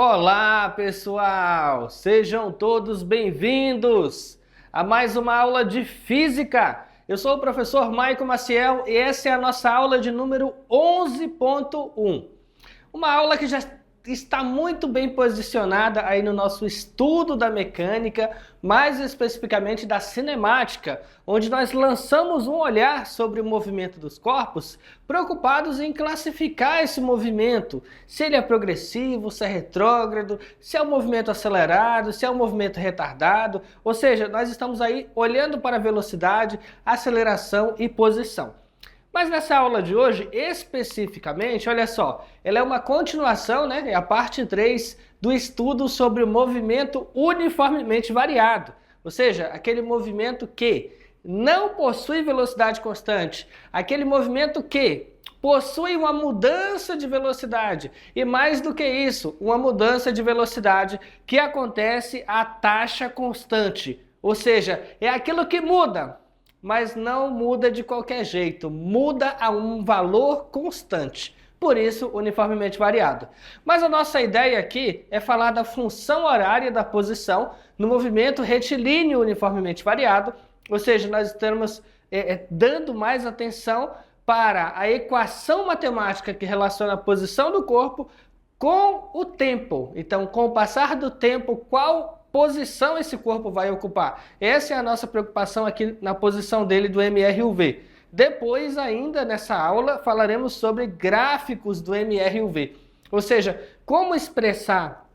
Olá, pessoal! Sejam todos bem-vindos a mais uma aula de Física. Eu sou o professor Maico Maciel e essa é a nossa aula de número 11.1. Uma aula que já está muito bem posicionada aí no nosso estudo da mecânica, mais especificamente da cinemática, onde nós lançamos um olhar sobre o movimento dos corpos, preocupados em classificar esse movimento, se ele é progressivo, se é retrógrado, se é um movimento acelerado, se é um movimento retardado, ou seja, nós estamos aí olhando para a velocidade, aceleração e posição. Mas nessa aula de hoje, especificamente, olha só, ela é uma continuação, né? É a parte 3 do estudo sobre o movimento uniformemente variado. Ou seja, aquele movimento que não possui velocidade constante, aquele movimento que possui uma mudança de velocidade e, mais do que isso, uma mudança de velocidade que acontece a taxa constante. Ou seja, é aquilo que muda, mas não muda de qualquer jeito, muda a um valor constante. Por isso, uniformemente variado. Mas a nossa ideia aqui é falar da função horária da posição no movimento retilíneo uniformemente variado, ou seja, nós estamos dando mais atenção para a equação matemática que relaciona a posição do corpo com o tempo. Então, com o passar do tempo, qual posição esse corpo vai ocupar? Essa é a nossa preocupação aqui na posição dele do MRUV. Depois, ainda nessa aula, falaremos sobre gráficos do MRUV. Ou seja, como expressar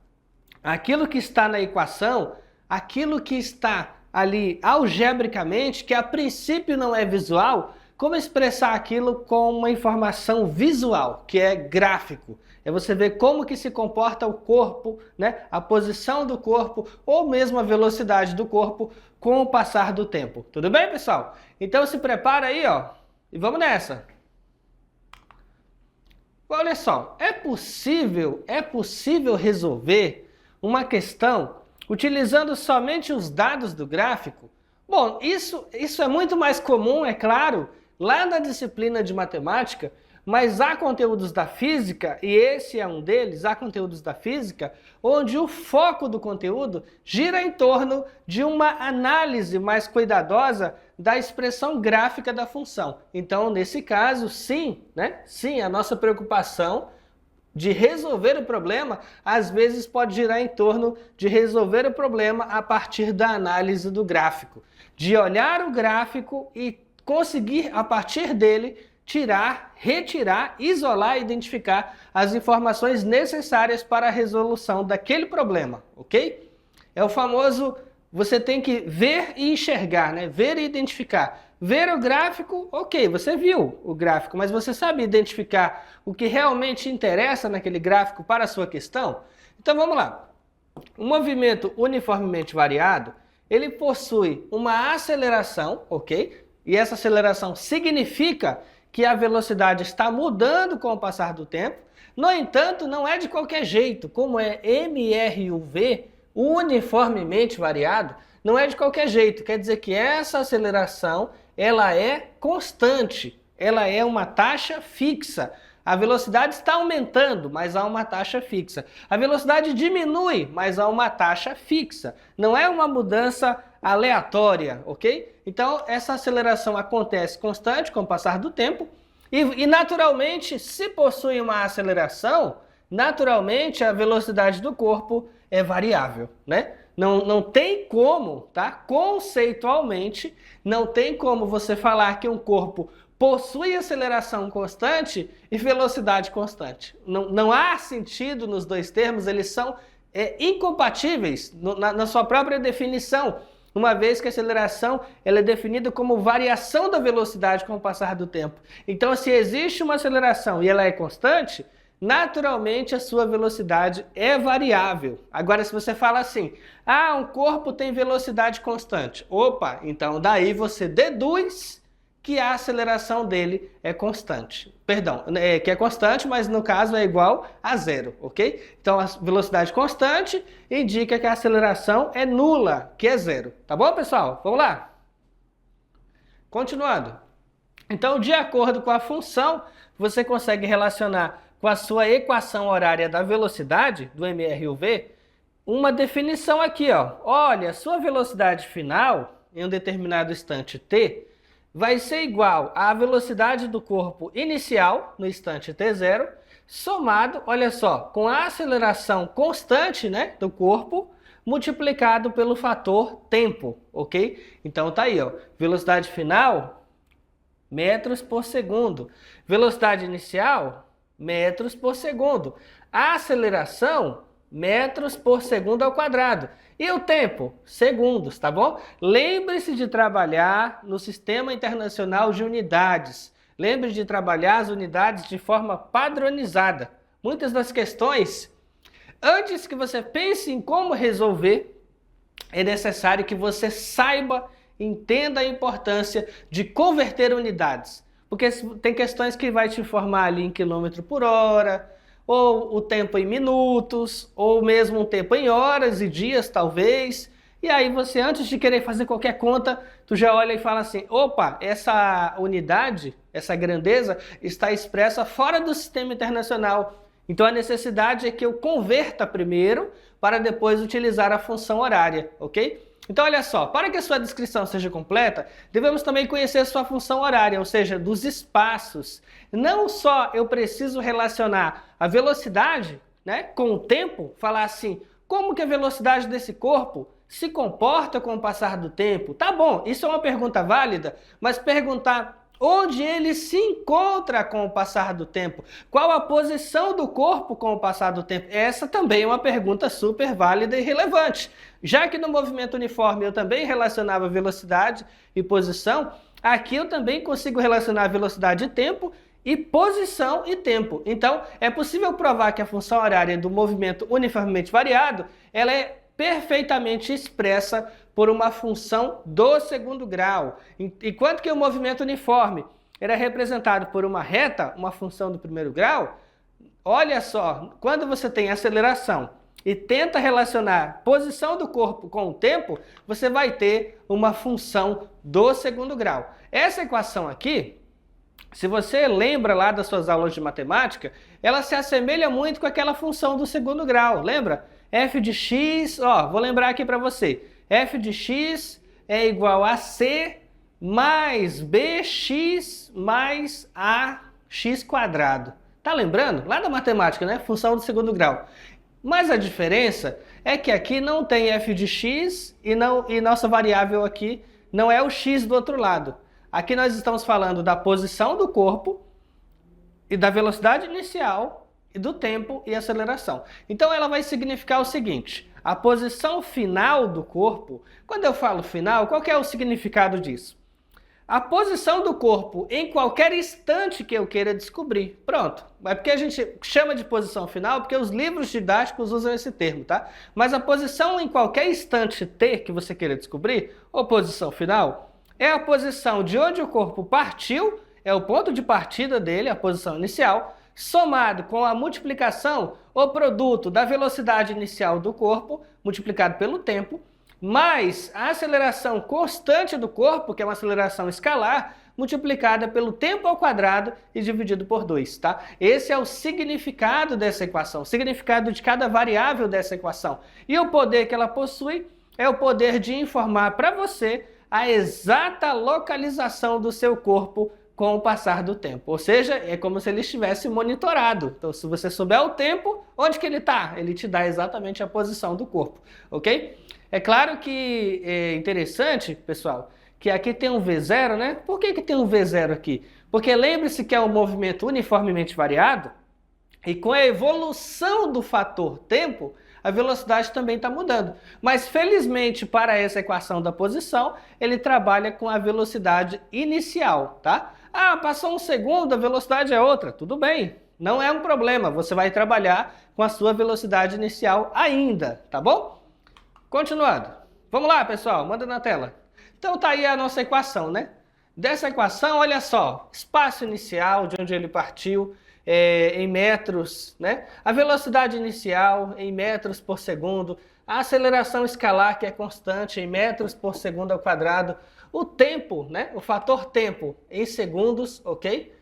aquilo que está na equação, aquilo que está ali algebricamente, que a princípio não é visual, como expressar aquilo com uma informação visual, que é gráfico. É você ver como que se comporta o corpo, né? A posição do corpo ou mesmo a velocidade do corpo com o passar do tempo. Tudo bem, pessoal? Então se prepara aí, ó, e vamos nessa. Olha só, é possível resolver uma questão utilizando somente os dados do gráfico? Bom, isso é muito mais comum, é claro, lá na disciplina de matemática, mas há conteúdos da física, e esse é um deles, há conteúdos da física, onde o foco do conteúdo gira em torno de uma análise mais cuidadosa da expressão gráfica da função. Então, nesse caso, sim, né? Sim, a nossa preocupação de resolver o problema, às vezes pode girar em torno de resolver o problema a partir da análise do gráfico. De olhar o gráfico e conseguir, a partir dele, tirar, retirar, isolar e identificar as informações necessárias para a resolução daquele problema, ok? É o famoso, você tem que ver e enxergar, né? Ver e identificar. Ver o gráfico, ok, você viu o gráfico, mas você sabe identificar o que realmente interessa naquele gráfico para a sua questão? Então vamos lá. O movimento uniformemente variado, ele possui uma aceleração, ok? E essa aceleração significa que a velocidade está mudando com o passar do tempo. No entanto, não é de qualquer jeito, como é MRUV, uniformemente variado, não é de qualquer jeito. Quer dizer que essa aceleração, ela é constante, ela é uma taxa fixa. A velocidade está aumentando, mas há uma taxa fixa. A velocidade diminui, mas há uma taxa fixa. Não é uma mudança aleatória, ok? Então, essa aceleração acontece constante com o passar do tempo e naturalmente, se possui uma aceleração, naturalmente a velocidade do corpo é variável, né? Não tem como, tá? Conceitualmente, não tem como você falar que um corpo possui aceleração constante e velocidade constante. Não há sentido nos dois termos, eles são incompatíveis na sua própria definição, uma vez que a aceleração ela é definida como variação da velocidade com o passar do tempo. Então, se existe uma aceleração e ela é constante, naturalmente a sua velocidade é variável. Agora, se você fala assim, um corpo tem velocidade constante. Opa, então daí você deduz que a aceleração dele é constante. Perdão, que é constante, mas no caso é igual a zero, ok? Então a velocidade constante indica que a aceleração é nula, que é zero. Tá bom, pessoal? Vamos lá? Continuando. Então, de acordo com a função, você consegue relacionar com a sua equação horária da velocidade, do mRUV, uma definição aqui, ó. Olha, sua velocidade final, em um determinado instante t, vai ser igual à velocidade do corpo inicial, no instante t0, somado, olha só, com a aceleração constante, né, do corpo, multiplicado pelo fator tempo, ok? Então tá aí, ó, velocidade final, metros por segundo. Velocidade inicial, metros por segundo. A aceleração, metros por segundo ao quadrado. E o tempo? Segundos, tá bom? Lembre-se de trabalhar no Sistema Internacional de Unidades. Lembre-se de trabalhar as unidades de forma padronizada. Muitas das questões, antes que você pense em como resolver, é necessário que você saiba, entenda a importância de converter unidades. Porque tem questões que vai te informar ali em quilômetro por hora, ou o tempo em minutos, ou mesmo um tempo em horas e dias, talvez. E aí você, antes de querer fazer qualquer conta, tu já olha e fala assim, opa, essa unidade, essa grandeza, está expressa fora do sistema internacional. Então a necessidade é que eu converta primeiro, para depois utilizar a função horária, ok? Então olha só, para que a sua descrição seja completa, devemos também conhecer a sua função horária, ou seja, dos espaços. Não só eu preciso relacionar a velocidade, né, com o tempo, falar assim, como que a velocidade desse corpo se comporta com o passar do tempo? Tá bom, isso é uma pergunta válida, mas perguntar onde ele se encontra com o passar do tempo, qual a posição do corpo com o passar do tempo, essa também é uma pergunta super válida e relevante. Já que no movimento uniforme eu também relacionava velocidade e posição, aqui eu também consigo relacionar velocidade e tempo, e posição e tempo. Então, é possível provar que a função horária do movimento uniformemente variado, ela é perfeitamente expressa por uma função do segundo grau. Enquanto que o movimento uniforme era representado por uma reta, uma função do primeiro grau, olha só, quando você tem aceleração e tenta relacionar posição do corpo com o tempo, você vai ter uma função do segundo grau. Essa equação aqui, se você lembra lá das suas aulas de matemática, ela se assemelha muito com aquela função do segundo grau, lembra? F de x, ó, vou lembrar aqui para você, f de x é igual a c mais bx mais ax quadrado. Tá lembrando? Lá da matemática, né? Função do segundo grau. Mas a diferença é que aqui não tem f de x e nossa variável aqui não é o x do outro lado. Aqui nós estamos falando da posição do corpo e da velocidade inicial e do tempo e aceleração. Então ela vai significar o seguinte, a posição final do corpo, quando eu falo final, qual que é o significado disso? A posição do corpo em qualquer instante que eu queira descobrir. Pronto. É porque a gente chama de posição final, porque os livros didáticos usam esse termo, tá? Mas a posição em qualquer instante t que você queira descobrir, ou posição final, é a posição de onde o corpo partiu, é o ponto de partida dele, a posição inicial, somado com a multiplicação, o produto da velocidade inicial do corpo, multiplicado pelo tempo, mais a aceleração constante do corpo, que é uma aceleração escalar, multiplicada pelo tempo ao quadrado e dividido por 2, tá? Esse é o significado dessa equação, o significado de cada variável dessa equação. E o poder que ela possui é o poder de informar para você a exata localização do seu corpo com o passar do tempo. Ou seja, é como se ele estivesse monitorado. Então, se você souber o tempo, onde que ele está? Ele te dá exatamente a posição do corpo, ok? É claro que é interessante, pessoal, que aqui tem um V0, né? Por que tem um V0 aqui? Porque lembre-se que é um movimento uniformemente variado e com a evolução do fator tempo, a velocidade também está mudando. Mas, felizmente, para essa equação da posição, ele trabalha com a velocidade inicial, tá? Ah, passou um segundo, a velocidade é outra. Tudo bem, não é um problema. Você vai trabalhar com a sua velocidade inicial ainda, tá bom? Continuando. Vamos lá, pessoal, manda na tela. Então tá aí a nossa equação, né? Dessa equação, olha só, espaço inicial, de onde ele partiu, em metros, né? A velocidade inicial em metros por segundo, a aceleração escalar, que é constante, em metros por segundo ao quadrado, o tempo, né? O fator tempo em segundos, ok?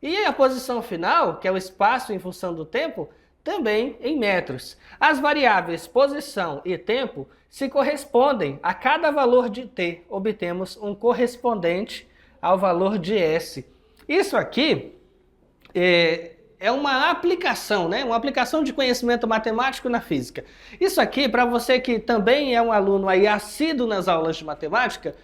E a posição final, que é o espaço em função do tempo, também em metros. As variáveis posição e tempo se correspondem a cada valor de t. Obtemos um correspondente ao valor de s. Isso aqui é uma aplicação, né? Uma aplicação de conhecimento matemático na física. Isso aqui, para você que também é um aluno aí assíduo nas aulas de matemática,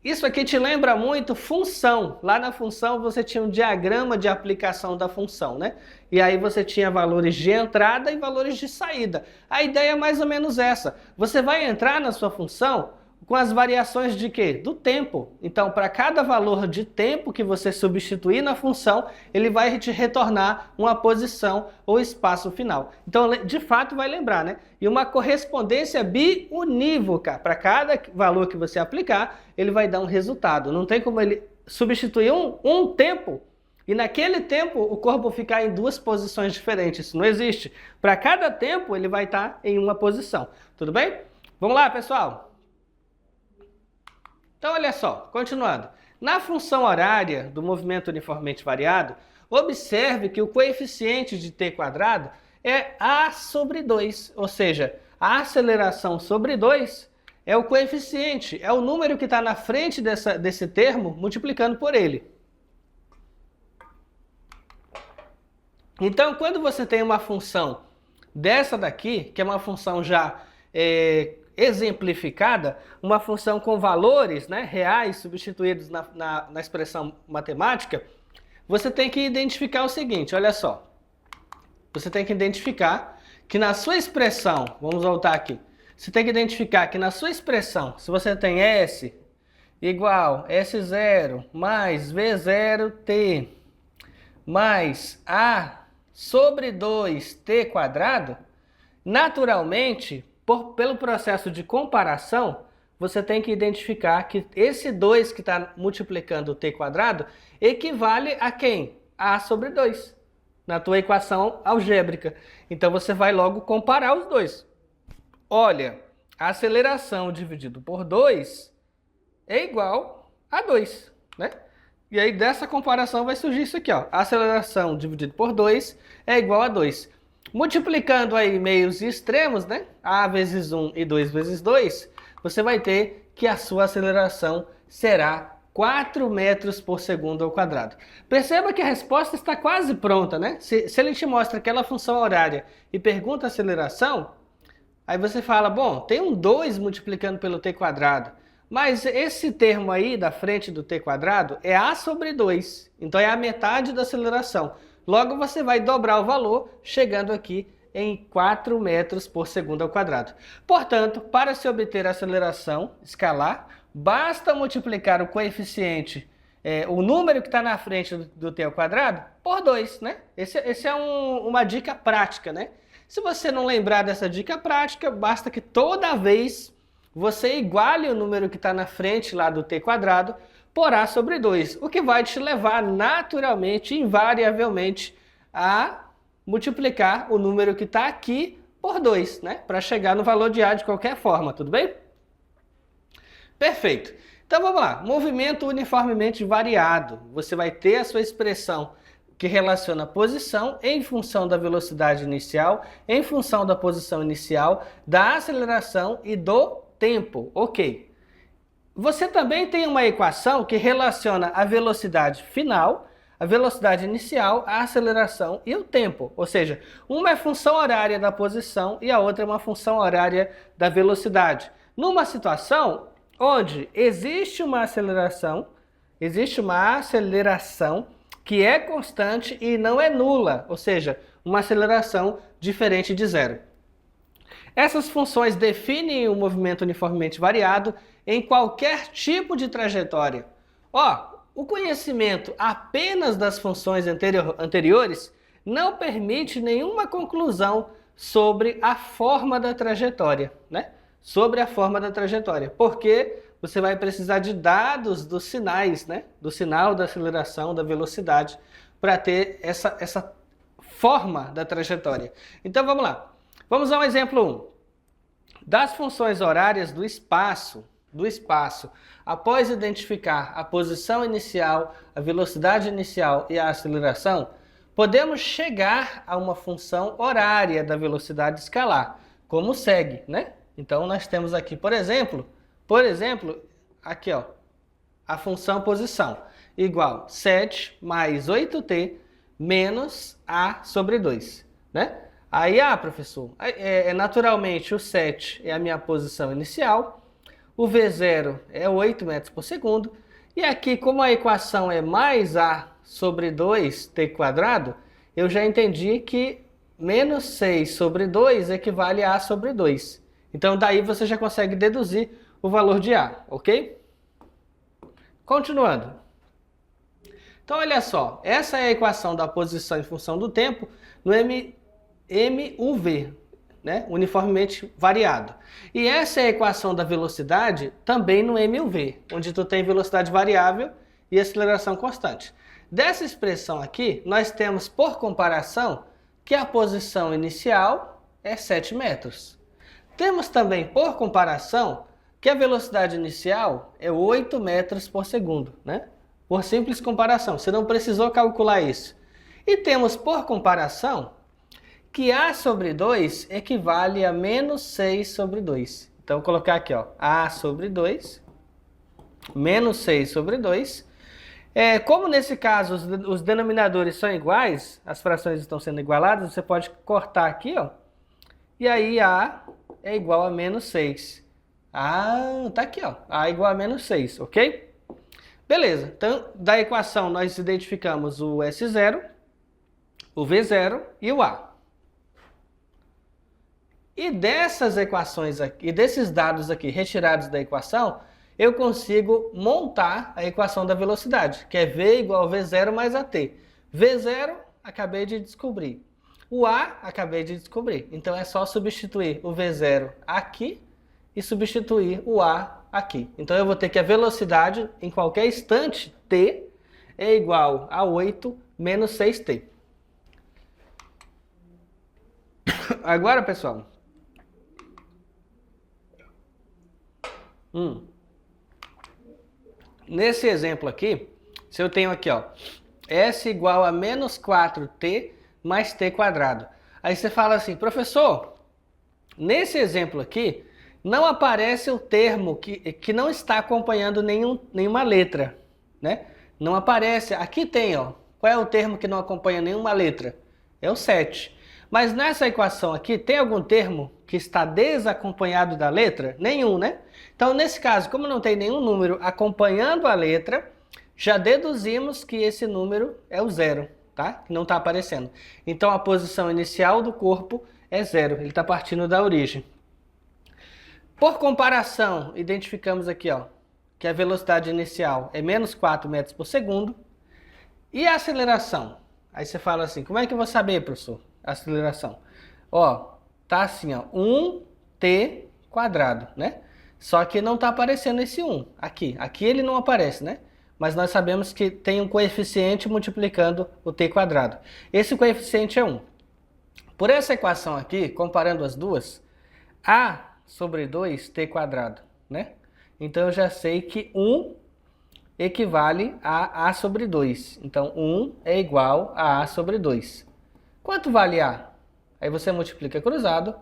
isso aqui te lembra muito função. Lá na função você tinha um diagrama de aplicação da função, né? E aí você tinha valores de entrada e valores de saída. A ideia é mais ou menos essa. Você vai entrar na sua função com as variações de quê? Do tempo. Então, para cada valor de tempo que você substituir na função, ele vai te retornar uma posição ou espaço final. Então, de fato, vai lembrar, né? E uma correspondência biunívoca. Para cada valor que você aplicar, ele vai dar um resultado. Não tem como ele substituir um tempo e naquele tempo o corpo ficar em duas posições diferentes. Isso não existe. Para cada tempo, ele vai estar em uma posição. Tudo bem? Vamos lá, pessoal? Então, olha só, continuando. Na função horária do movimento uniformemente variado, observe que o coeficiente de t quadrado é a sobre 2, ou seja, a aceleração sobre 2 é o coeficiente, é o número que está na frente desse termo multiplicando por ele. Então, quando você tem uma função dessa daqui, que é uma função já exemplificada, uma função com valores, né, reais substituídos na expressão matemática, você tem que identificar o seguinte, olha só. Você tem que identificar que na sua expressão, vamos voltar aqui, você tem que identificar que na sua expressão, se você tem S igual S0 mais V0t mais A sobre 2t quadrado, naturalmente, pelo processo de comparação, você tem que identificar que esse 2 que está multiplicando o t quadrado equivale a quem? A sobre 2, na tua equação algébrica. Então você vai logo comparar os dois. Olha, a aceleração dividido por 2 é igual a 2, né? E aí dessa comparação vai surgir isso aqui, ó. A aceleração dividido por 2 é igual a 2. Multiplicando aí meios e extremos, né? A vezes 1 e 2 vezes 2, você vai ter que a sua aceleração será 4 metros por segundo ao quadrado. Perceba que a resposta está quase pronta, né? Se ele te mostra aquela função horária e pergunta a aceleração, aí você fala, bom, tem um 2 multiplicando pelo t quadrado, mas esse termo aí da frente do t quadrado é a sobre 2, então é a metade da aceleração. Logo você vai dobrar o valor, chegando aqui em 4 metros por segundo ao quadrado. Portanto, para se obter a aceleração escalar, basta multiplicar o coeficiente, o número que está na frente do t ao quadrado, por 2, né? Esse é uma dica prática, né? Se você não lembrar dessa dica prática, basta que toda vez você iguale o número que está na frente lá do t quadrado por a sobre 2, o que vai te levar naturalmente, invariavelmente, a multiplicar o número que está aqui por 2, né? Para chegar no valor de a de qualquer forma, tudo bem? Perfeito. Então vamos lá, movimento uniformemente variado. Você vai ter a sua expressão que relaciona a posição em função da velocidade inicial, em função da posição inicial, da aceleração e do tempo, ok? Você também tem uma equação que relaciona a velocidade final, a velocidade inicial, a aceleração e o tempo. Ou seja, uma é função horária da posição e a outra é uma função horária da velocidade. Numa situação onde existe uma aceleração que é constante e não é nula, ou seja, uma aceleração diferente de zero. Essas funções definem o movimento uniformemente variado em qualquer tipo de trajetória. O conhecimento apenas das funções anteriores não permite nenhuma conclusão sobre a forma da trajetória, né? Sobre a forma da trajetória, porque você vai precisar de dados dos sinais, né? Do sinal da aceleração, da velocidade, para ter essa forma da trajetória. Então vamos lá. Vamos a um exemplo 1. Das funções horárias do espaço, do espaço, após identificar a posição inicial, a velocidade inicial e a aceleração, podemos chegar a uma função horária da velocidade escalar, como segue, né? Então nós temos aqui, por exemplo, aqui ó, a função posição, igual 7 mais 8t menos a sobre 2, né? Aí, professor, naturalmente o 7 é a minha posição inicial, o V0 é 8 metros por segundo, e aqui, como a equação é mais a sobre 2t quadrado, eu já entendi que menos 6 sobre 2 equivale a sobre 2. Então, daí você já consegue deduzir o valor de a, ok? Continuando. Então, olha só, essa é a equação da posição em função do tempo no MUV, né? Uniformemente variado. E essa é a equação da velocidade também no MUV, onde tu tem velocidade variável e aceleração constante. Dessa expressão aqui, nós temos, por comparação, que a posição inicial é 7 metros. Temos também, por comparação, que a velocidade inicial é 8 metros por segundo, né? Por simples comparação, você não precisou calcular isso. E temos, por comparação, que a sobre 2 equivale a menos 6 sobre 2. Então, vou colocar aqui, ó, a sobre 2, menos 6 sobre 2. Como nesse caso os denominadores são iguais, as frações estão sendo igualadas, você pode cortar aqui, ó, e aí a é igual a menos 6. Tá aqui, ó, a é igual a menos 6, ok? Beleza, então da equação nós identificamos o S0, o V0 e o A. E dessas equações aqui, desses dados aqui retirados da equação, eu consigo montar a equação da velocidade, que é V igual a V0 mais AT. V0, acabei de descobrir. O A, acabei de descobrir. Então é só substituir o V0 aqui e substituir o A aqui. Então eu vou ter que a velocidade em qualquer instante t é igual a 8 menos 6t. Agora, pessoal, nesse exemplo aqui, se eu tenho aqui, ó, S igual a menos 4t mais t quadrado. Aí você fala assim, professor, nesse exemplo aqui, não aparece o termo que não está acompanhando nenhuma letra, né? Não aparece. Aqui tem, ó. Qual é o termo que não acompanha nenhuma letra? É o 7. Mas nessa equação aqui, tem algum termo que está desacompanhado da letra? Nenhum, né? Então, nesse caso, como não tem nenhum número acompanhando a letra, já deduzimos que esse número é o 0, tá? Que não está aparecendo. Então, a posição inicial do corpo é 0. Ele está partindo da origem. Por comparação, identificamos aqui, ó, que a velocidade inicial é menos 4 metros por segundo. E a aceleração? Aí você fala assim, como é que eu vou saber, professor, a aceleração? Ó, tá assim, ó, 1t quadrado, né? Só que não tá aparecendo esse 1 aqui. Aqui ele não aparece, né? Mas nós sabemos que tem um coeficiente multiplicando o t quadrado. Esse coeficiente é 1. Por essa equação aqui, comparando as duas, a sobre 2t quadrado, né? Então eu já sei que 1 equivale a sobre 2. Então 1 é igual a sobre 2. Quanto vale a? Aí você multiplica cruzado,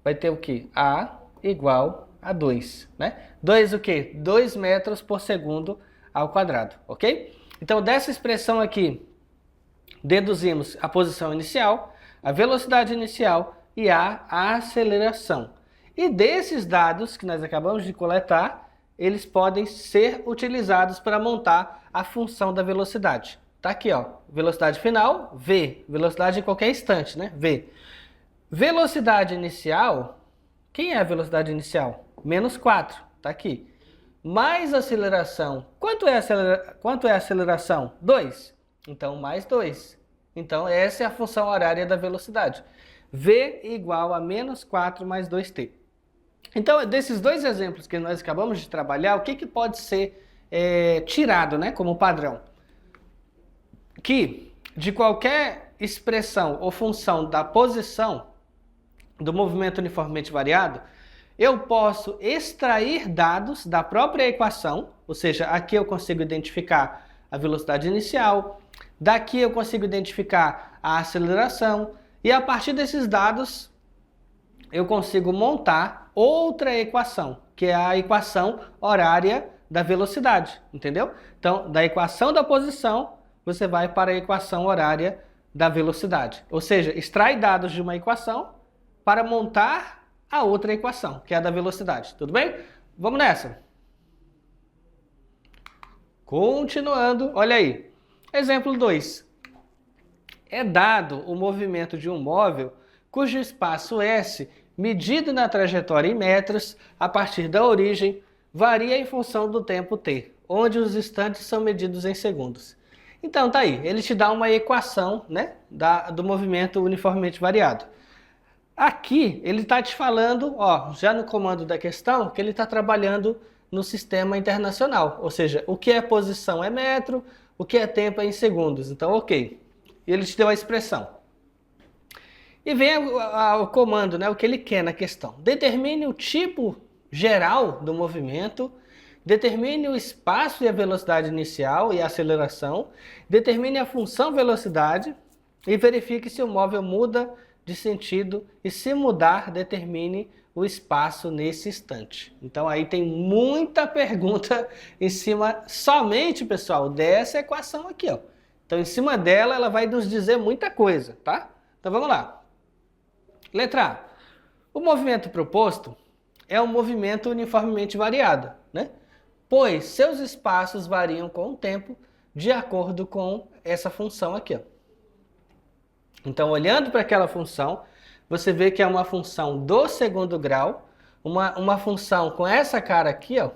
vai ter o quê? A igual a 2, né? 2 o quê? 2 metros por segundo ao quadrado, ok? Então dessa expressão aqui, deduzimos a posição inicial, a velocidade inicial e a aceleração. E desses dados que nós acabamos de coletar, eles podem ser utilizados para montar a função da velocidade. Tá aqui, ó, velocidade final, v, velocidade em qualquer instante, né, v. Velocidade inicial, quem é a velocidade inicial? Menos 4, tá aqui. Mais aceleração, quanto é a aceleração? 2, então mais 2. Então essa é a função horária da velocidade. V igual a menos 4 mais 2t. Então, desses dois exemplos que nós acabamos de trabalhar, o que pode ser tirado, né, como padrão? Que de qualquer expressão ou função da posição do movimento uniformemente variado, eu posso extrair dados da própria equação, ou seja, aqui eu consigo identificar a velocidade inicial, daqui eu consigo identificar a aceleração, e a partir desses dados eu consigo montar outra equação, que é a equação horária da velocidade, entendeu? Então, da equação da posição, você vai para a equação horária da velocidade. Ou seja, extrai dados de uma equação para montar a outra equação, que é a da velocidade. Tudo bem? Vamos nessa. Continuando, olha aí. Exemplo 2. É dado o movimento de um móvel cujo espaço S, medido na trajetória em metros, a partir da origem, varia em função do tempo t, onde os instantes são medidos em segundos. Então tá aí, ele te dá uma equação, né, do movimento uniformemente variado. Aqui ele está te falando, ó, já no comando da questão, que ele está trabalhando no sistema internacional, ou seja, o que é posição é metro, o que é tempo é em segundos. Então, ok. E ele te deu a expressão. E vem o comando, né, o que ele quer na questão. Determine o tipo geral do movimento, determine o espaço e a velocidade inicial e a aceleração, determine a função velocidade e verifique se o móvel muda de sentido e, se mudar, determine o espaço nesse instante. Então aí tem muita pergunta em cima somente, pessoal, dessa equação aqui, ó. Então em cima dela ela vai nos dizer muita coisa, tá? Então vamos lá. Letra A. O movimento proposto é um movimento uniformemente variado, né? Pois seus espaços variam com o tempo de acordo com essa função aqui, ó. Então, olhando para aquela função, você vê que é uma função do segundo grau, uma função com essa cara aqui, ó.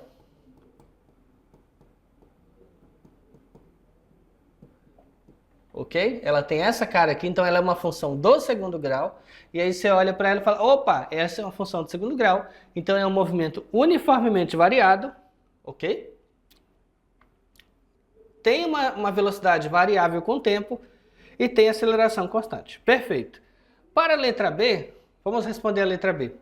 Ok? Ela tem essa cara aqui, então ela é uma função do segundo grau. E aí você olha para ela e fala, opa, essa é uma função do segundo grau, então é um movimento uniformemente variado, ok? Tem uma velocidade variável com o tempo e tem aceleração constante. Perfeito. Para a letra B, vamos responder a letra B.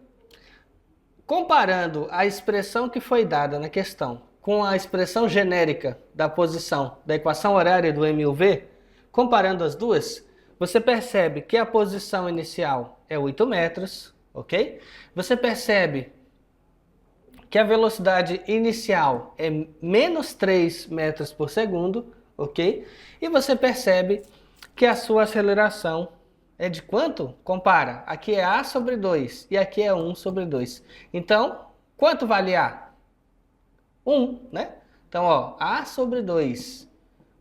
Comparando a expressão que foi dada na questão com a expressão genérica da posição da equação horária do MUV, comparando as duas, você percebe que a posição inicial é 8 metros, ok? Você percebe que a velocidade inicial é menos 3 metros por segundo, ok? E você percebe que a sua aceleração é de quanto? Compara, aqui é A sobre 2 e aqui é 1 sobre 2. Então, quanto vale A? 1, né? Então, ó, A sobre 2,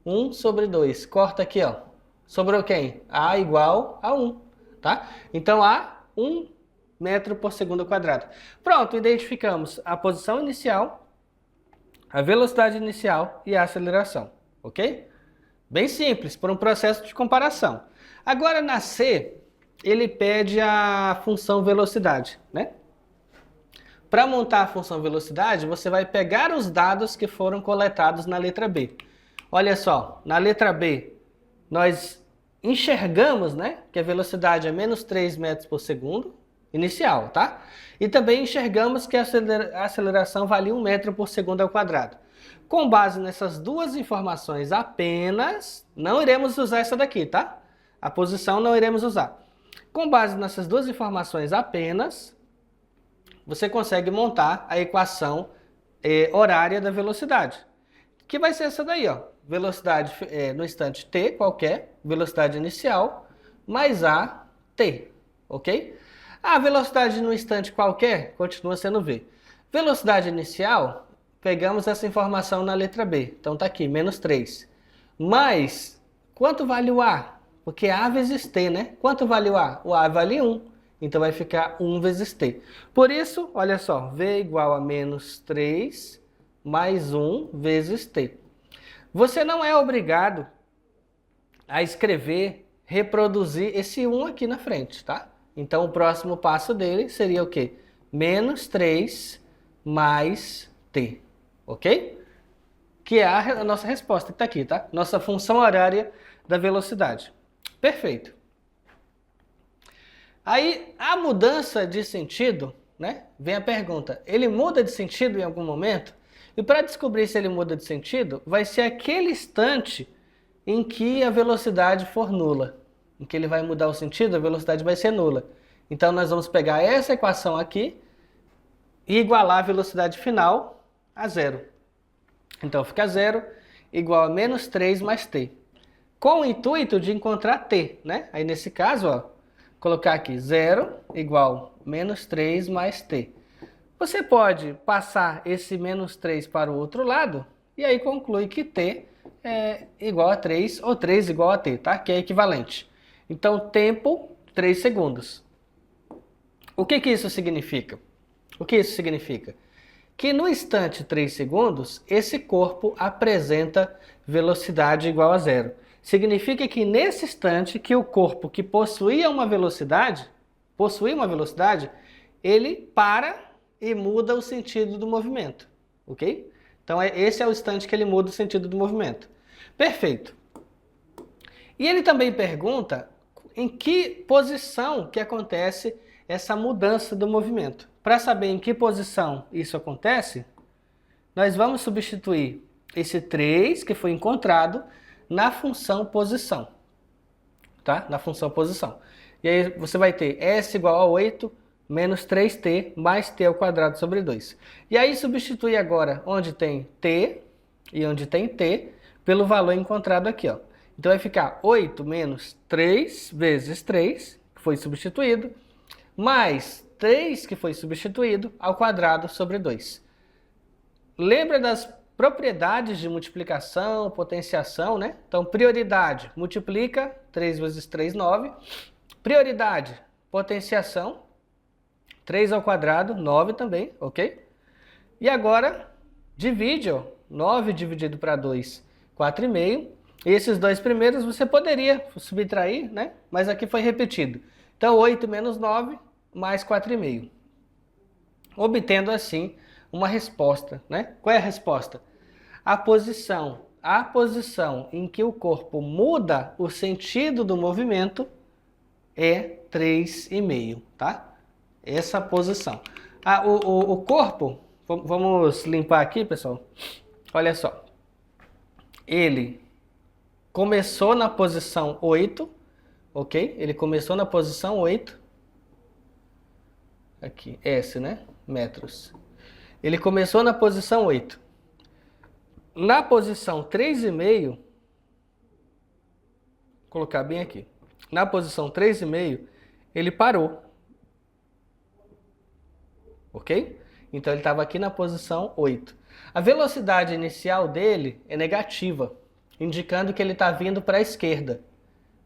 1 sobre 2, corta aqui, ó. Sobrou quem? A igual a 1, tá? Então, A, 1 metro por segundo quadrado. Pronto, identificamos a posição inicial, a velocidade inicial e a aceleração, ok? Bem simples, por um processo de comparação. Agora, na C, ele pede a função velocidade, né? Para montar a função velocidade, você vai pegar os dados que foram coletados na letra B. Olha só, na letra B, nós enxergamos, né, que a velocidade é menos 3 metros por segundo, inicial, tá? E também enxergamos que a aceleração valia 1 metro por segundo ao quadrado. Com base nessas duas informações apenas, não iremos usar essa daqui, tá? A posição não iremos usar. Com base nessas duas informações apenas, você consegue montar a equação horária da velocidade, que vai ser essa daí, ó. Velocidade no instante t qualquer, velocidade inicial, mais a t, ok? A velocidade no instante qualquer continua sendo v. Velocidade inicial, pegamos essa informação na letra B, então tá aqui, menos 3. Mas, quanto vale o a? Porque a vezes t, né? Quanto vale o a? O a vale 1. Então vai ficar 1 vezes t. Por isso, olha só, v igual a menos 3 mais 1 vezes t. Você não é obrigado a escrever, reproduzir esse 1 aqui na frente, tá? Então o próximo passo dele seria o quê? Menos 3 mais t, ok? Que é a nossa resposta que está aqui, tá? Nossa função horária da velocidade. Perfeito. Aí, a mudança de sentido, né, vem a pergunta, ele muda de sentido em algum momento? E para descobrir se ele muda de sentido, vai ser aquele instante em que a velocidade for nula. Em que ele vai mudar o sentido, a velocidade vai ser nula. Então nós vamos pegar essa equação aqui e igualar a velocidade final a zero. Então fica zero igual a menos 3 mais t. Com o intuito de encontrar t, né? Aí nesse caso, ó, colocar aqui 0 igual menos 3 mais t. Você pode passar esse menos 3 para o outro lado e aí conclui que t é igual a 3 ou 3 igual a t, tá? Que é equivalente. Então, tempo, 3 segundos. O que que isso significa? O que isso significa? Que no instante 3 segundos, esse corpo apresenta velocidade igual a zero. Significa que nesse instante que o corpo que possuía uma velocidade, ele para e muda o sentido do movimento, ok? Então esse é o instante que ele muda o sentido do movimento. Perfeito. E ele também pergunta em que posição que acontece essa mudança do movimento. Para saber em que posição isso acontece, nós vamos substituir esse 3 que foi encontrado na função posição, tá? Na função posição. E aí você vai ter S igual a 8 menos 3t mais t ao quadrado sobre 2. E aí substitui agora onde tem t e onde tem t pelo valor encontrado aqui, ó. Então vai ficar 8 menos 3 vezes 3, que foi substituído, mais 3 que foi substituído ao quadrado sobre 2. Lembra das propriedades de multiplicação, potenciação, né? Então prioridade, multiplica, 3 vezes 3, 9. Prioridade, potenciação, 3 ao quadrado, 9 também, ok? E agora, divide, ó, 9 dividido para 2, 4,5. E esses dois primeiros você poderia subtrair, né? Mas aqui foi repetido. Então, 8 menos 9, mais 4,5. Obtendo, assim, uma resposta, né? Qual é a resposta? A posição em que o corpo muda o sentido do movimento é 3,5, tá? Essa posição. O corpo, vamos limpar aqui, pessoal. Olha só. Ele começou na posição 8, ok? Ele começou na posição 8. Aqui, S, né? Metros. Ele começou na posição 8. Na posição 3,5, vou colocar bem aqui. Na posição 3,5, ele parou. Ok? Então ele estava aqui na posição 8. A velocidade inicial dele é negativa, indicando que ele está vindo para a esquerda,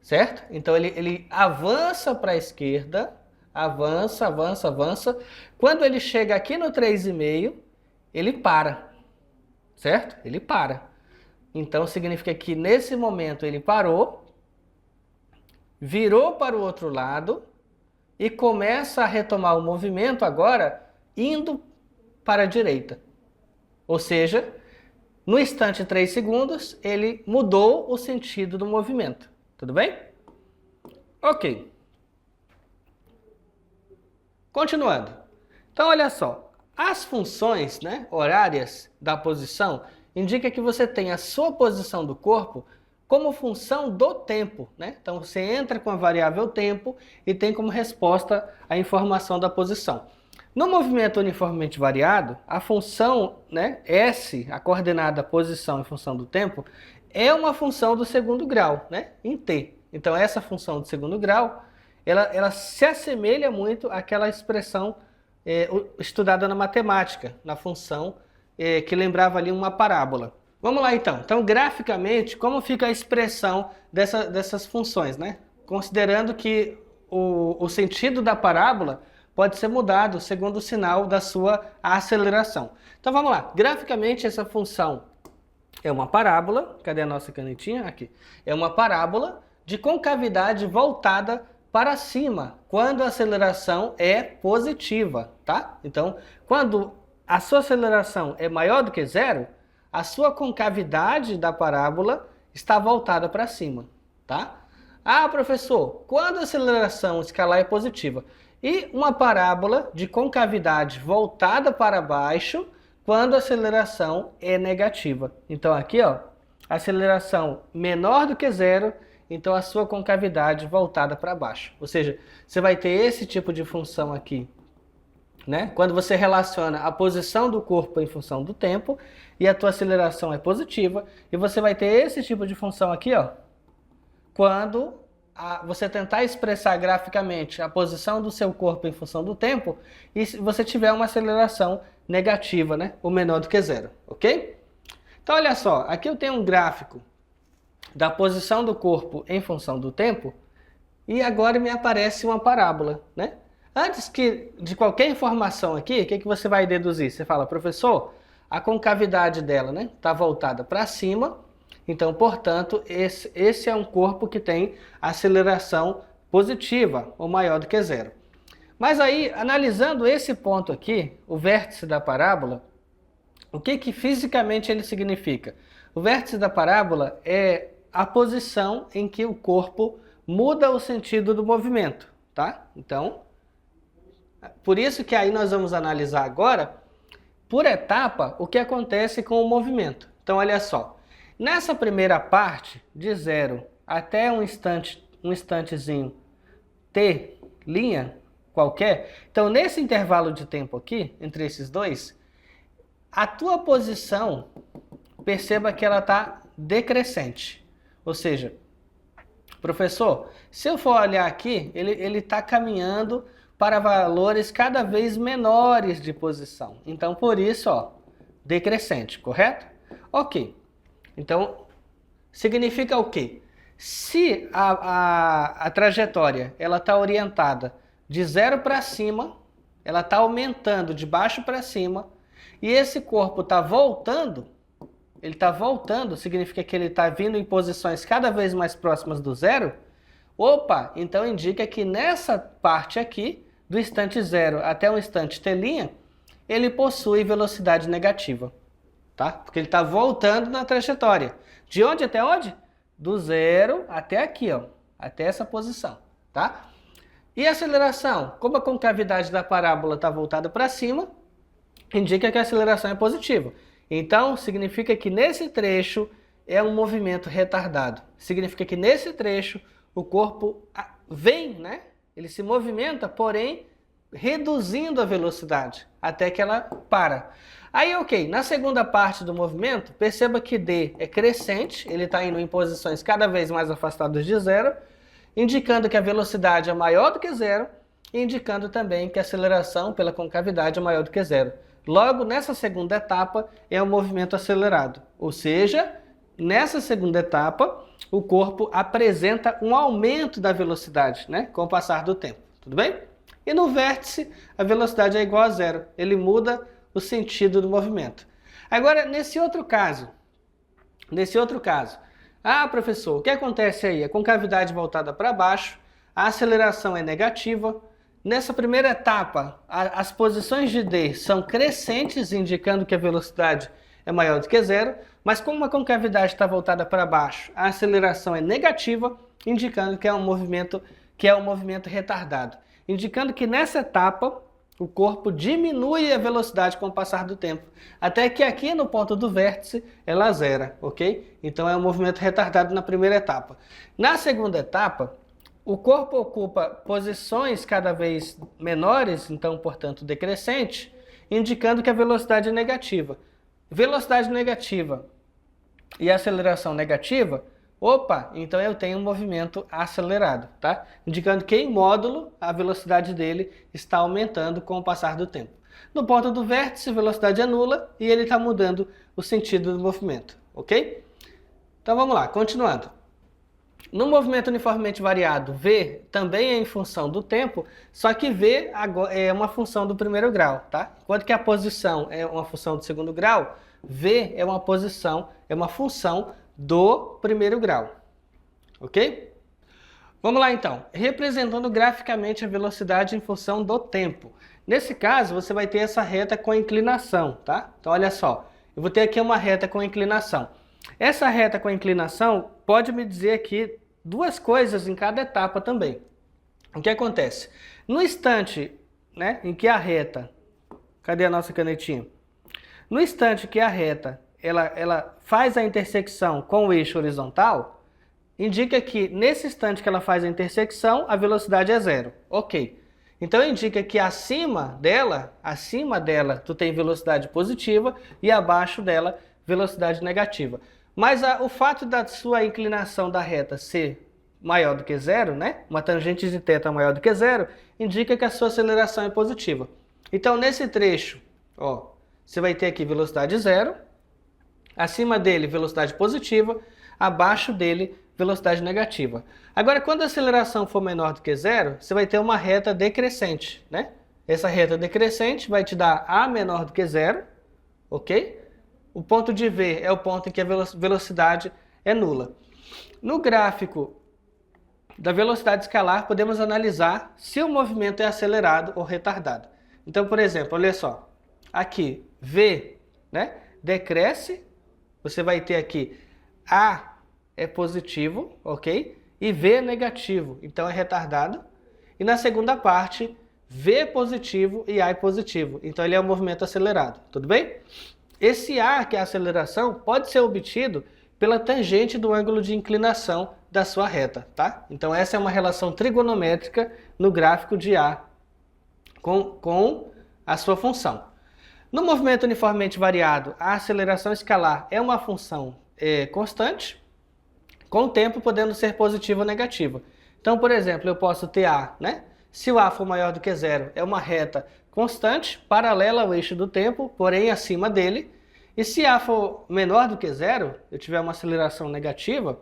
certo? Então ele avança para a esquerda, avança, avança, avança. Quando ele chega aqui no 3,5, ele para, certo? Ele para. Então significa que nesse momento ele parou, virou para o outro lado e começa a retomar o movimento agora indo para a direita. Ou seja, no instante 3 segundos, ele mudou o sentido do movimento. Tudo bem? Ok. Continuando. Então, olha só. As funções, né, horárias da posição indicam que você tem a sua posição do corpo como função do tempo, né? Então, você entra com a variável tempo e tem como resposta a informação da posição. No movimento uniformemente variado, a função, né, S, a coordenada posição em função do tempo, é uma função do segundo grau, né, em t. Então essa função do segundo grau, ela se assemelha muito àquela expressão estudada na matemática, na função que lembrava ali uma parábola. Vamos lá então. Então graficamente, como fica a expressão dessas funções, né? Considerando que o sentido da parábola pode ser mudado segundo o sinal da sua aceleração. Então vamos lá. Graficamente essa função é uma parábola. Cadê a nossa canetinha? Aqui. É uma parábola de concavidade voltada para cima, quando a aceleração é positiva, tá? Então, quando a sua aceleração é maior do que zero, a sua concavidade da parábola está voltada para cima, tá? Ah, professor, quando a aceleração escalar é positiva? e uma parábola de concavidade voltada para baixo quando a aceleração é negativa. Então aqui, ó, aceleração menor do que zero, então a sua concavidade voltada para baixo. Ou seja, você vai ter esse tipo de função aqui, né? Quando você relaciona a posição do corpo em função do tempo e a tua aceleração é positiva, e você vai ter esse tipo de função aqui, ó, quando você tentar expressar graficamente a posição do seu corpo em função do tempo e se você tiver uma aceleração negativa, né? Ou menor do que zero, ok? Então olha só, aqui eu tenho um gráfico da posição do corpo em função do tempo e agora me aparece uma parábola, né? Antes de qualquer informação aqui, o que você vai deduzir? Você fala, professor, a concavidade dela, né, está voltada para cima, então, portanto, esse é um corpo que tem aceleração positiva, ou maior do que zero. Mas aí, analisando esse ponto aqui, o vértice da parábola, o que fisicamente ele significa? O vértice da parábola é a posição em que o corpo muda o sentido do movimento, tá? Então, por isso que aí nós vamos analisar agora, por etapa, o que acontece com o movimento. Então, olha só. Nessa primeira parte, de 0 até um instantezinho t, linha qualquer, então nesse intervalo de tempo aqui, entre esses dois, a tua posição, perceba que ela está decrescente. Ou seja, professor, se eu for olhar aqui, ele está caminhando para valores cada vez menores de posição. Então, por isso, ó, decrescente, correto? Ok. Então, significa o quê? Se a trajetória ela está orientada de 0 para cima, ela está aumentando de baixo para cima, e esse corpo está voltando, ele está voltando, significa que ele está vindo em posições cada vez mais próximas do zero, opa, então indica que nessa parte aqui, do instante 0 até o instante t', ele possui velocidade negativa. Tá? Porque ele está voltando na trajetória. De onde até onde? Do 0 até aqui, ó, até essa posição. Tá? E a aceleração? Como a concavidade da parábola está voltada para cima, indica que a aceleração é positiva. Então, significa que nesse trecho é um movimento retardado. Significa que nesse trecho o corpo vem, né? Ele se movimenta, porém reduzindo a velocidade até que ela para. Aí, ok, na segunda parte do movimento, perceba que D é crescente, ele está indo em posições cada vez mais afastadas de zero, indicando que a velocidade é maior do que zero, e indicando também que a aceleração pela concavidade é maior do que zero. Logo, nessa segunda etapa, é um movimento acelerado, ou seja, nessa segunda etapa, o corpo apresenta um aumento da velocidade, né, com o passar do tempo, tudo bem? E no vértice, a velocidade é igual a zero, ele muda o sentido do movimento. Agora, nesse outro caso, professor, o que acontece aí? A concavidade voltada para baixo, a aceleração é negativa. Nessa primeira etapa, as posições de D são crescentes, indicando que a velocidade é maior do que zero, mas como a concavidade está voltada para baixo, a aceleração é negativa, indicando que é um movimento retardado. Indicando que nessa etapa, o corpo diminui a velocidade com o passar do tempo, até que aqui no ponto do vértice ela zera, ok? Então é um movimento retardado na primeira etapa. Na segunda etapa, o corpo ocupa posições cada vez menores, então, portanto, decrescente, indicando que a velocidade é negativa. Velocidade negativa e aceleração negativa, opa, então eu tenho um movimento acelerado, tá? Indicando que em módulo a velocidade dele está aumentando com o passar do tempo. No ponto do vértice, a velocidade é nula e ele está mudando o sentido do movimento, ok? Então vamos lá, continuando. No movimento uniformemente variado, V também é em função do tempo, só que V é uma função do primeiro grau, tá? Enquanto que a posição é uma função do segundo grau, V é uma função do primeiro grau, ok? Vamos lá então, representando graficamente a velocidade em função do tempo. Nesse caso, você vai ter essa reta com inclinação, tá? Então olha só, eu vou ter aqui uma reta com inclinação. Essa reta com inclinação pode me dizer aqui duas coisas em cada etapa também. O que acontece? No instante, né, em que a reta... Cadê a nossa canetinha? No instante que a reta ela faz a intersecção com o eixo horizontal, indica que nesse instante que ela faz a intersecção, a velocidade é zero. Ok. Então indica que acima dela, tu tem velocidade positiva e abaixo dela, velocidade negativa. Mas o fato da sua inclinação da reta ser maior do que zero, né? Uma tangente de θ maior do que zero, indica que a sua aceleração é positiva. Então nesse trecho, ó, você vai ter aqui velocidade zero, acima dele velocidade positiva, abaixo dele velocidade negativa. Agora, quando a aceleração for menor do que zero, você vai ter uma reta decrescente, né? Essa reta decrescente vai te dar A menor do que zero, ok? O ponto de V é o ponto em que a velocidade é nula. No gráfico da velocidade escalar, podemos analisar se o movimento é acelerado ou retardado. Então, por exemplo, olha só, aqui V, né, decresce, você vai ter aqui A é positivo, ok? E V é negativo, então é retardado. E na segunda parte, V é positivo e A é positivo, então ele é um movimento acelerado, tudo bem? Esse A, que é a aceleração, pode ser obtido pela tangente do ângulo de inclinação da sua reta, tá? Então essa é uma relação trigonométrica no gráfico de A com a sua função. No movimento uniformemente variado, a aceleração escalar é uma função constante, com o tempo podendo ser positiva ou negativa. Então, por exemplo, eu posso ter A, né? Se o A for maior do que zero, é uma reta constante, paralela ao eixo do tempo, porém acima dele. E se A for menor do que zero, eu tiver uma aceleração negativa,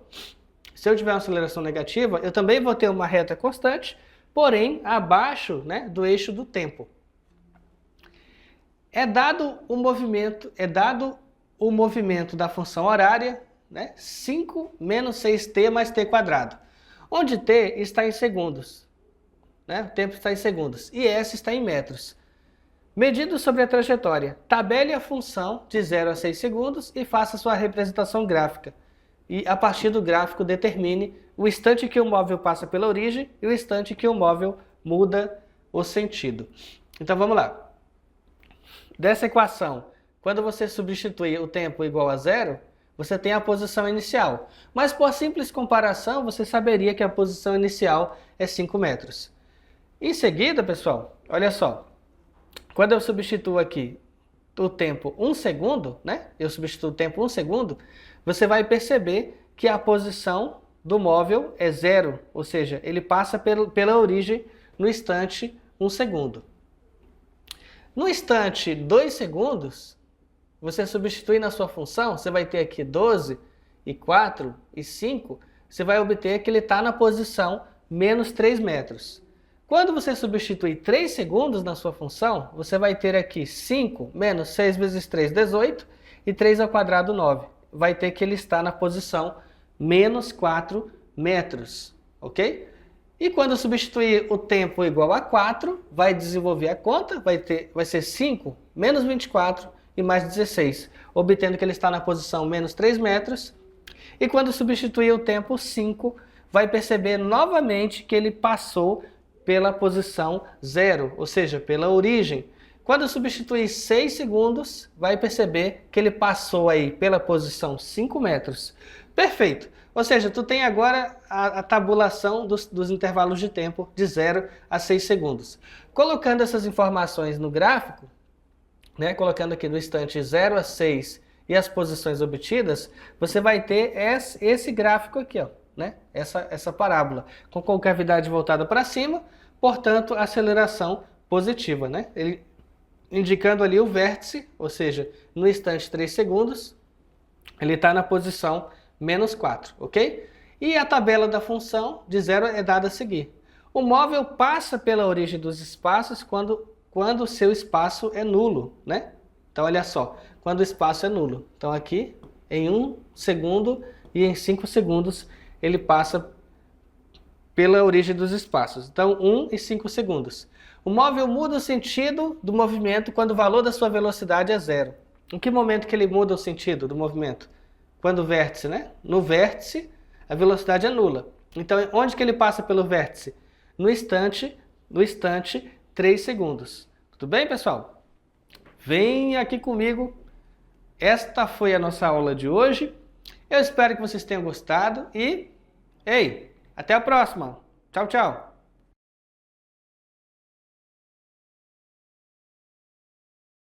se eu tiver uma aceleração negativa, eu também vou ter uma reta constante, porém abaixo, né, do eixo do tempo. É dado o movimento da função horária, né, 5 menos 6t mais t quadrado, onde t está em segundos, né, o tempo está em segundos, e s está em metros. Medido sobre a trajetória, tabele a função de 0 a 6 segundos e faça sua representação gráfica. E a partir do gráfico determine o instante que o móvel passa pela origem e o instante que o móvel muda o sentido. Então vamos lá. Dessa equação, quando você substitui o tempo igual a zero, você tem a posição inicial. Mas por simples comparação, você saberia que a posição inicial é 5 metros. Em seguida, pessoal, olha só. Quando eu substituo aqui o tempo 1 segundo, né? Eu substituo o tempo 1 segundo, você vai perceber que a posição do móvel é zero, ou seja, ele passa pela origem no instante 1 segundo. No instante 2 segundos, você substitui na sua função, você vai ter aqui 12, e 4, e 5, você vai obter que ele está na posição menos 3 metros. Quando você substitui 3 segundos na sua função, você vai ter aqui 5 menos 6 vezes 3, 18, e 3 ao quadrado, 9. Vai ter que ele está na posição menos 4 metros, ok? E quando substituir o tempo igual a 4, vai desenvolver a conta, vai ser 5 menos 24 e mais 16, obtendo que ele está na posição menos 3 metros. E quando substituir o tempo 5, vai perceber novamente que ele passou pela posição 0, ou seja, pela origem. Quando substituir 6 segundos, vai perceber que ele passou aí pela posição 5 metros. Perfeito! Ou seja, tu tem agora a tabulação dos intervalos de tempo de 0 a 6 segundos. Colocando essas informações no gráfico, né, colocando aqui no instante 0 a 6 e as posições obtidas, você vai ter esse gráfico aqui, ó, né? Essa parábola, com concavidade voltada para cima, portanto, aceleração positiva, né? Ele indicando ali o vértice, ou seja, no instante 3 segundos, ele está na posição menos 4, ok? E a tabela da função de 0 é dada a seguir. O móvel passa pela origem dos espaços quando o seu espaço é nulo, né? Então, olha só, quando o espaço é nulo. Então, aqui, em 1 segundo e em 5 segundos, ele passa pela origem dos espaços. Então, 1 e 5 segundos. O móvel muda o sentido do movimento quando o valor da sua velocidade é 0. Em que momento que ele muda o sentido do movimento? Quando o vértice, né? No vértice, a velocidade é nula. Então, onde que ele passa pelo vértice? No instante no instante 3 segundos. Tudo bem, pessoal? Vem aqui comigo. Esta foi a nossa aula de hoje. Eu espero que vocês tenham gostado e, ei, até a próxima. Tchau, tchau.